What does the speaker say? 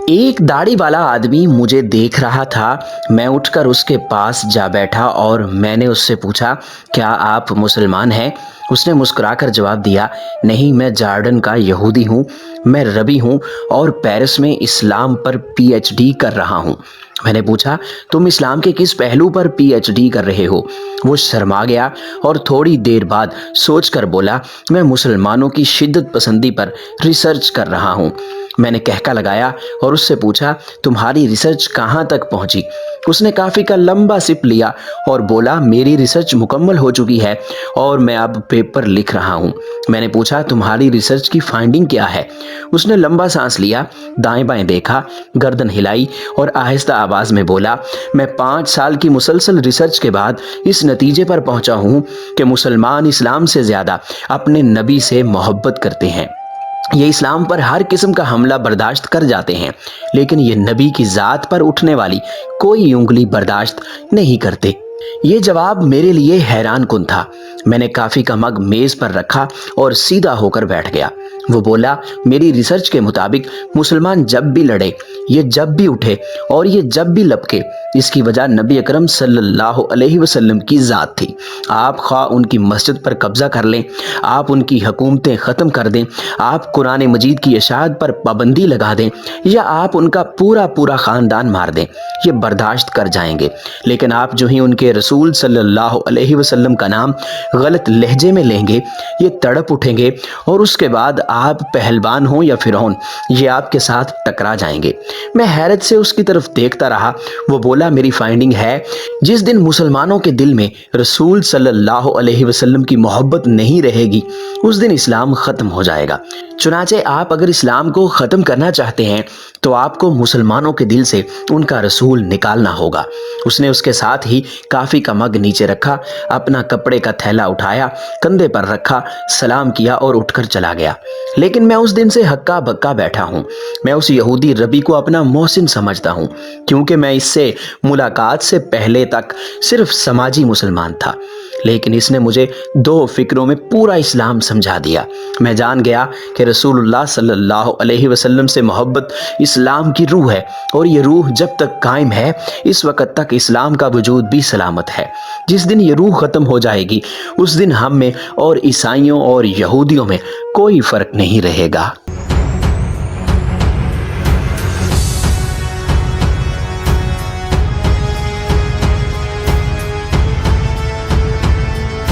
ایک داڑھی والا آدمی مجھے دیکھ رہا تھا۔ میں اٹھ کر اس کے پاس جا بیٹھا اور میں نے اس سے پوچھا، کیا آپ مسلمان ہیں؟ اس نے مسکرا کر جواب دیا، نہیں، میں جارڈن کا یہودی ہوں، میں ربی ہوں اور پیرس میں اسلام پر پی ایچ ڈی کر رہا ہوں۔ میں نے پوچھا، تم اسلام کے کس پہلو پر پی ایچ ڈی کر رہے ہو؟ وہ شرما گیا اور تھوڑی دیر بعد سوچ کر بولا، میں مسلمانوں کی شدت پسندی پر ریسرچ کر رہا ہوں۔ میں نے کہکا لگایا اور اس سے پوچھا، تمہاری ریسرچ کہاں تک پہنچی؟ اس نے کافی کا لمبا سپ لیا اور بولا، میری ریسرچ مکمل ہو چکی ہے اور میں اب پیپر لکھ رہا ہوں۔ میں نے پوچھا، تمہاری ریسرچ کی فائنڈنگ کیا ہے؟ اس نے لمبا سانس لیا، دائیں بائیں دیکھا، گردن ہلائی اور آہستہ آواز میں بولا، میں 5 سال کی مسلسل ریسرچ کے بعد اس نتیجے پر پہنچا ہوں کہ مسلمان اسلام سے زیادہ اپنے نبی سے محبت کرتے ہیں۔ یہ اسلام پر ہر قسم کا حملہ برداشت کر جاتے ہیں، لیکن یہ نبی کی ذات پر اٹھنے والی کوئی انگلی برداشت نہیں کرتے۔ یہ جواب میرے لیے حیران کن تھا۔ میں نے کافی کا مگ میز پر رکھا اور سیدھا ہو کر بیٹھ گیا۔ وہ بولا، میری ریسرچ کے مطابق مسلمان جب بھی لڑے، یہ جب بھی اٹھے اور یہ جب بھی لپکے، اس کی وجہ نبی اکرم صلی اللہ علیہ وسلم کی ذات تھی۔ آپ خواہ ان کی مسجد پر قبضہ کر لیں، آپ ان کی حکومتیں ختم کر دیں، آپ قرآن مجید کی اشاعت پر پابندی لگا دیں یا آپ ان کا پورا خاندان مار دیں، یہ برداشت کر جائیں گے۔ لیکن آپ جو ہی ان کے رسول صلی اللہ علیہ وسلم کا نام غلط لہجے میں لیں گے، یہ تڑپ اٹھیں گے اور اس کے بعد آپ پہلوان ہوں یا فرعون، یہ آپ کے ساتھ ٹکرا جائیں گے۔ میں حیرت سے اس کی طرف دیکھتا رہا۔ وہ بولا، میری فائنڈنگ ہے، جس دن مسلمانوں کے دل میں رسول صلی اللہ علیہ وسلم کی محبت نہیں رہے گی، اس دن اسلام ختم ہو جائے گا۔ چنانچہ آپ اگر اسلام کو ختم کرنا چاہتے ہیں تو آپ کو مسلمانوں کے دل سے ان کا رسول نکالنا ہوگا۔ اس نے اس کے ساتھ ہی کافی کا مگ نیچے رکھا، اپنا کپڑے کا تھیلا اٹھایا، کندھے پر رکھا، سلام کیا اور اٹھ کر چلا گیا۔ لیکن میں اس دن سے ہکا بکا بیٹھا ہوں۔ میں اس یہودی ربی کو اپنا محسن سمجھتا ہوں، کیونکہ میں اس سے ملاقات سے پہلے تک صرف سماجی مسلمان تھا، لیکن اس نے مجھے 2 فکروں میں پورا اسلام سمجھا دیا۔ میں جان گیا کہ رسول اللہ صلی اللہ علیہ وسلم سے محبت اسلام کی روح ہے، اور یہ روح جب تک قائم ہے، اس وقت تک اسلام کا وجود بھی سلامت ہے۔ جس دن یہ روح ختم ہو جائے گی، اس دن ہم میں اور عیسائیوں اور یہودیوں میں کوئی فرق نہیں رہے گا۔